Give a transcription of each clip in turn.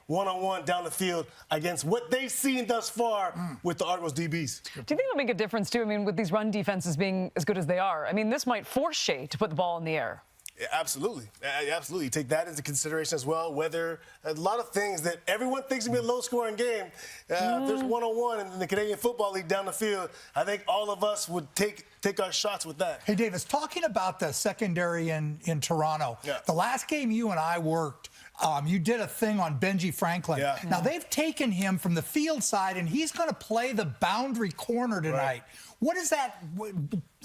one-on-one down the field against what they've seen thus far with the Argos DBs. Do you think it'll make a difference, too? I mean, with these run defenses being as good as they are, I mean, this might force Shea to put the ball in the air. Yeah, absolutely. Absolutely. Take that into consideration as well. Whether a lot of things that everyone thinks will be a low-scoring game, if there's one-on-one in the Canadian Football League down the field, I think all of us would take our shots with that. Hey, Davis, talking about the secondary in Toronto, the last game you and I worked, you did a thing on Benji Franklin. Yeah. Now, they've taken him from the field side, and he's going to play the boundary corner tonight. Right. What is that?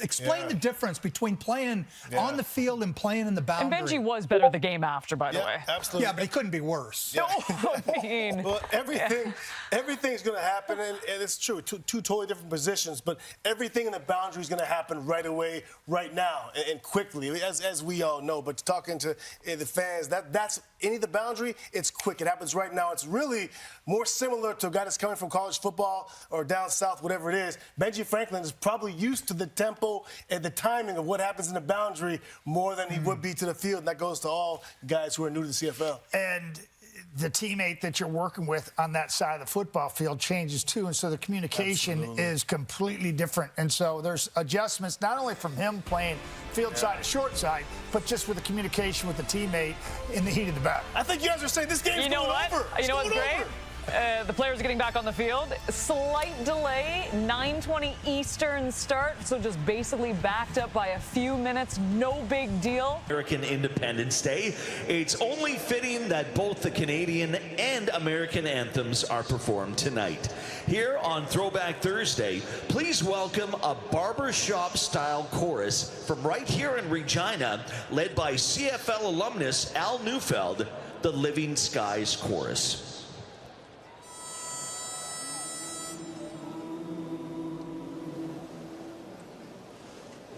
Explain the difference between playing on the field and playing in the boundary. And Benji was better the game after, by the way. Absolutely. Yeah, but he couldn't be worse. No, I mean. Well, everything's going to happen, and it's true. Two totally different positions, but everything in the boundary is going to happen right away, right now, and quickly, as we all know. But talking to the fans, that's any of the boundary, it's quick. It happens right now. It's really more similar to a guy that's coming from college football or down south, whatever it is. Benji Franklin is probably used to the tempo and the timing of what happens in the boundary more than he would be to the field. And that goes to all guys who are new to the CFL. And the teammate that you're working with on that side of the football field changes too, and so the communication is completely different. And so there's adjustments not only from him playing field side to short side, but just with the communication with the teammate in the heat of the battle. I think you guys are saying this game's going over. You know what's great? The players are getting back on the field. Slight delay, 9:20 Eastern start, so just basically backed up by a few minutes. No big deal. American Independence Day. It's only fitting that both the Canadian and American anthems are performed tonight. Here on Throwback Thursday, please welcome a barbershop-style chorus from right here in Regina, led by CFL alumnus Al Neufeld, the Living Skies Chorus.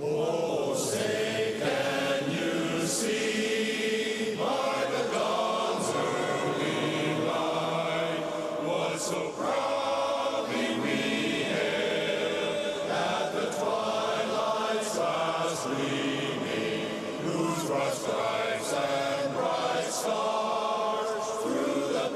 Oh, say, can you see by the dawn's early light what so proudly we hailed at the twilight's last gleaming, whose broad stripes and bright stars through the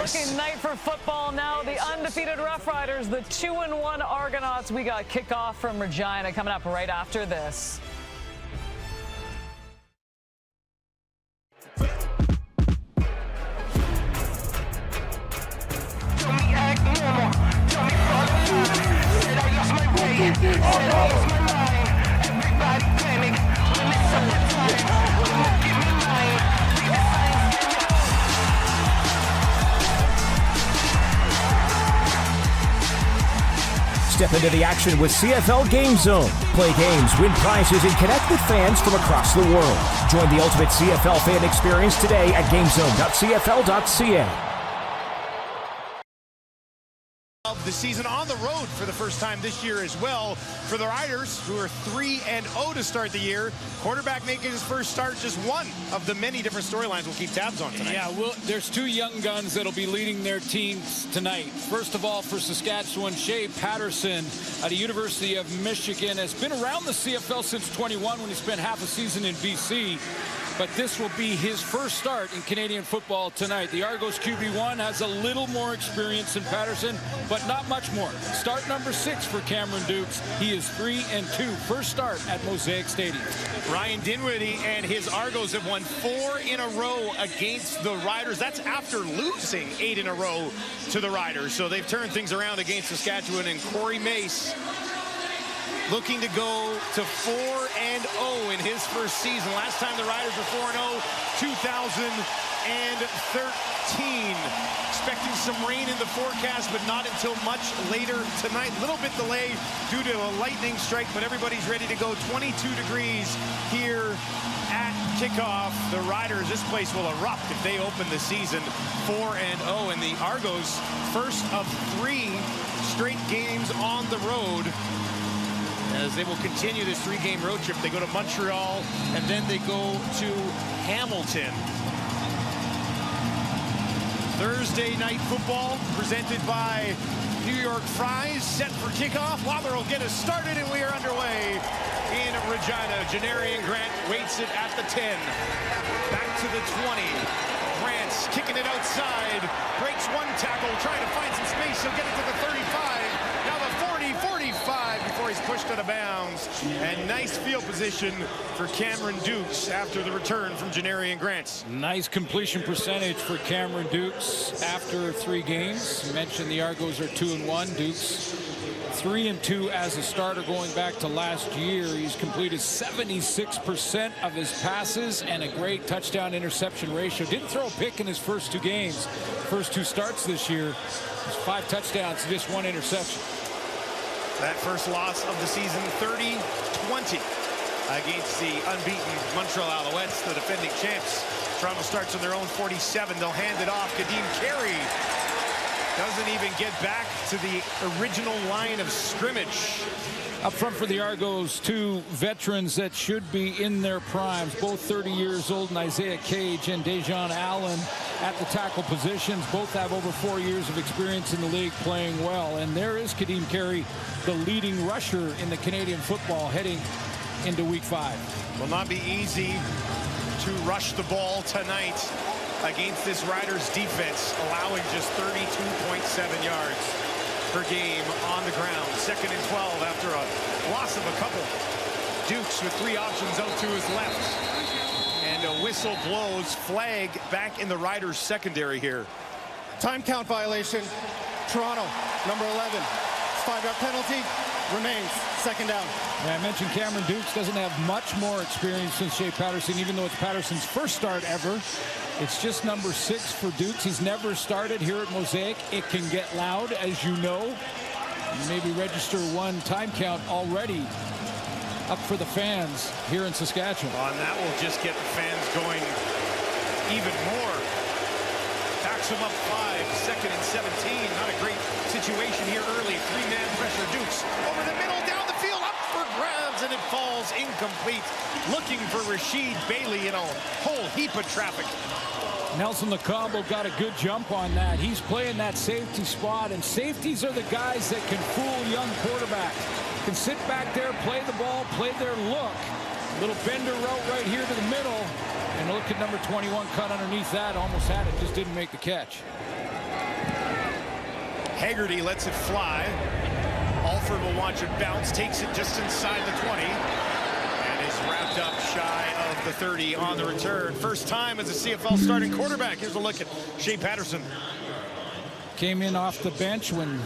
Looking night for football now. The undefeated Roughriders, the 2-1 Argonauts. We got Kickoff from Regina coming up right after this. Step into the action with CFL Game Zone. Play games, win prizes, and connect with fans from across the world. Join the ultimate CFL fan experience today at gamezone.cfl.ca. Of the season on the road for the first time this year as well for the Riders, who are 3-0 to start the year. Quarterback making his first start, just one of the many different storylines we'll keep tabs on tonight. Yeah, well, there's two young guns that'll be leading their teams tonight. First of all, for Saskatchewan, Shea Patterson at the University of Michigan has been around the CFL since 21 when he spent half a season in BC. But this will be his first start in Canadian football tonight. The Argos QB1 has a little more experience than Patterson, but not much more. Start number 6 for Cameron Dukes. He is 3-2. First start at Mosaic Stadium. Ryan Dinwiddie and his Argos have won 4 in a row against the Riders. That's after losing 8 in a row to the Riders. So they've turned things around against Saskatchewan, and Corey Mace looking to go to 4-0 in his first season. Last time the Riders were 4-0, 2013. Expecting some rain in the forecast, but not until much later tonight. A little bit delayed due to a lightning strike, but everybody's ready to go. 22 degrees here at Kickoff. The Riders, this place will erupt if they open the season 4-0. And the Argos, first of 3 straight games on the road, as they will continue this 3-game road trip. They go to Montreal, and then they go to Hamilton. Thursday night football presented by New York Fries, set for kickoff. Lawler will get us started, and we are underway in Regina. Janarian Grant waits it at the 10. Back to the 20. Grant's kicking it outside. Breaks one tackle, trying to find some space. He'll get it to the 35. Now the 40-45 before he's pushed out of bounds. And nice field position for Cameron Dukes after the return from Janarian Grant. Nice completion percentage for Cameron Dukes after 3 games. You mentioned the Argos are 2-1. Dukes 3-2 as a starter going back to last year. He's completed 76% of his passes and a great touchdown interception ratio. Didn't throw a pick in his first 2 games. First 2 starts this year. 5 touchdowns, just 1 interception. That first loss of the season, 30-20 against the unbeaten Montreal Alouettes, the defending champs. Toronto starts on their own 47. They'll hand it off. Kadeem Carey doesn't even get back to the original line of scrimmage. Up front for the Argos, 2 veterans that should be in their primes, both 30 years old, and Isaiah Cage and Dejon Allen at the tackle positions. Both have over 4 years of experience in the league playing well. And there is Kadeem Carey, the leading rusher in the Canadian football heading into week 5. Will not be easy to rush the ball tonight against this Riders defense, allowing just 32.7 yards per game on the ground. 2nd and 12 after a loss of a couple. Dukes with 3 options out to his left. And a whistle blows, flag back in the Riders secondary here. Time count violation. Toronto, number 11. 5-yard penalty. Remains. 2nd down. Yeah, I mentioned Cameron Dukes doesn't have much more experience than Shea Patterson, even though it's Patterson's first start ever. It's just number 6 for Dukes. He's never started here at Mosaic. It can get loud, as you know. Maybe register 1 time count already up for the fans here in Saskatchewan. And that will just get the fans going even more. Backs him up 5, 2nd and 17. Not a great situation here early. 3-man pressure. Dukes over the middle, down the field, up for grabs, and it falls incomplete. Looking for Rashid Bailey in a whole heap of traffic. Nelson LeCombo got a good jump on that. He's playing that safety spot, and safeties are the guys that can fool young quarterbacks. Can sit back there, play the ball, play their look. Little bender route right here to the middle. And look at number 21 cut underneath that. Almost had it, just didn't make the catch. Haggerty lets it fly. Alford will watch it bounce, takes it just inside the 20, and is wrapped up shy of the 30 on the return. First time as a CFL starting quarterback. Here's a look at Shea Patterson. Came in off the bench when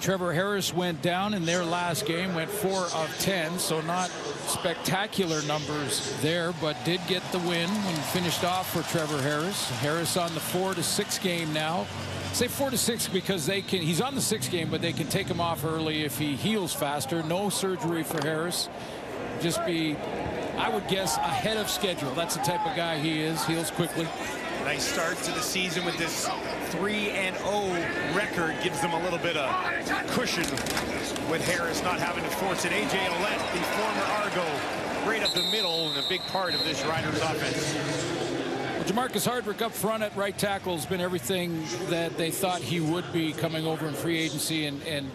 Trevor Harris went down in their last game, went 4 of 10, so not spectacular numbers there, but did get the win when finished off for Trevor Harris. Harris on the 4-6 game now. Say 4-6 because he's on the 6th game, but they can take him off early if he heals faster. No surgery for Harris. Just be, I would guess, ahead of schedule. That's the type of guy he is. Heals quickly. Nice start to the season with this 3-0 record. Gives them a little bit of cushion with Harris not having to force it. A.J. Alouettes, the former Argo, right up the middle and a big part of this Riders offense. Well, Jamarcus Hardwick up front at right tackle has been everything that they thought he would be coming over in free agency and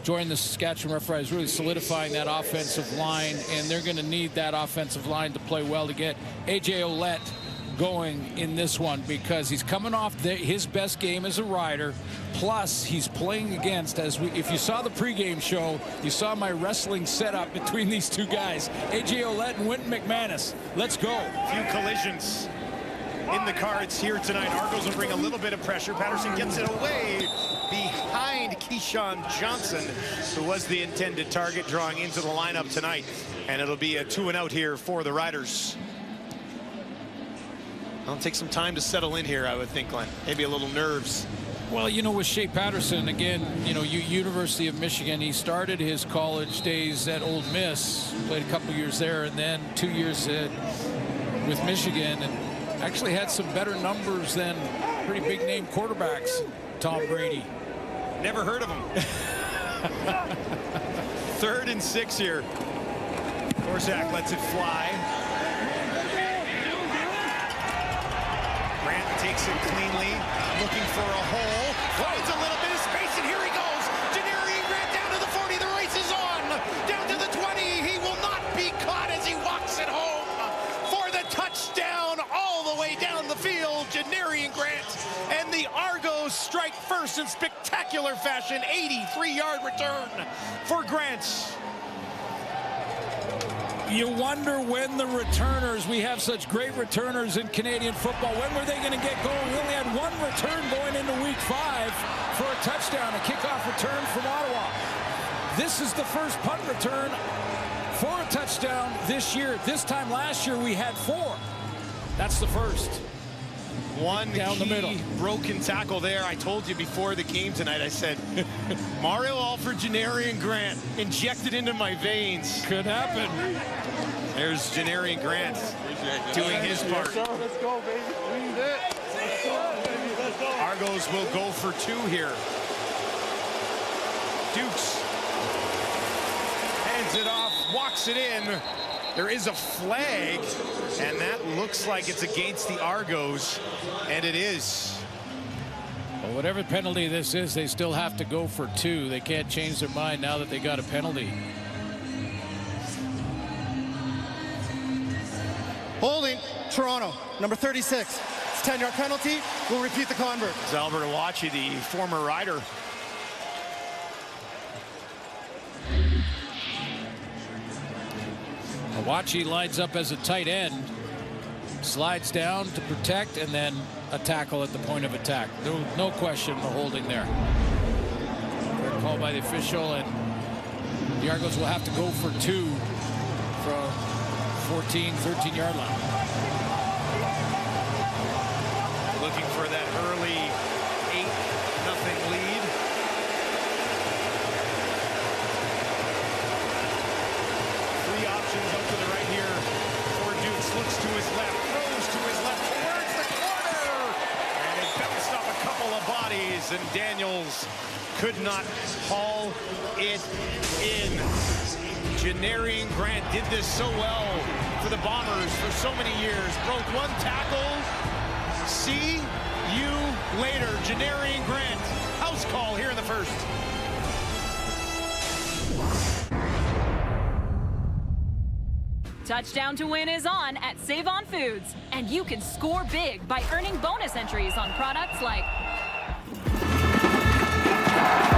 joining the Saskatchewan Roughriders, really solidifying that offensive line, and they're going to need that offensive line to play well to get A.J. Alouettes going in this one, because he's coming off his best game as a Rider, plus he's playing against, if you saw the pregame show, you saw my wrestling setup between these two guys, A.J. Alouettes and Wynton McManus. Let's go. A few collisions in the cards here tonight. Argos will bring a little bit of pressure. Patterson gets it away behind Keyshawn Johnson, who was the intended target, drawing into the lineup tonight, and it'll be a 2-and-out here for the Riders. It'll take some time to settle in here, I would think, Glenn. Maybe a little nerves. Well, you know, with Shea Patterson, again, you know, University of Michigan, he started his college days at Ole Miss, played a couple years there, and then 2 years with Michigan, and actually had some better numbers than pretty big name quarterbacks. Tom Brady. Never heard of him. 3rd and 6 here. Korsak lets it fly. Grant takes it cleanly, looking for a hole. Finds a little bit of space, and here he goes. Janarian Grant down to the 40. The race is on. Down to the 20. He will not be caught as he walks it home for the touchdown all the way down the field. Janarian Grant and the Argos strike first in spectacular fashion. 83-yard return for Grant. You wonder when the returners, we have such great returners in Canadian football, when were they going to get going? We only had one return going into week 5 for a touchdown, a kickoff return from Ottawa. This is the first punt return for a touchdown this year. This time last year we had 4. That's the first. One down the middle. Broken tackle there. I told you before the game tonight, I said, Mario Alford, Janarian Grant injected into my veins. Could happen. There's Janarian Grant doing his part. Let's go, baby. Let's go, baby. Let's go. Argos will go for 2 here. Dukes hands it off, walks it in. There is a flag, and that looks like it's against the Argos, and it is. Well, whatever penalty this is, they still have to go for 2. They can't change their mind now that they got a penalty. Holding, Toronto, number 36. It's a 10-yard penalty. We'll repeat the convert. It's Albert Awachi, the former Rider. Awachi lines up as a tight end, slides down to protect, and then a tackle at the point of attack. No question the holding there. Fair call by the official, and the Argos will have to go for 2 from 13-yard line. Looking for that early 8-0 lead. Options out to the right here for Dukes. Looks to his left, throws to his left towards the corner, and it bounced off a couple of bodies, and Daniels could not haul it in. Janarian Grant did this so well for the Bombers for so many years. Broke 1 tackle. See you later. Janarian Grant. House call here in the first. Touchdown to Win is on at Save On Foods, and you can score big by earning bonus entries on products like Bye.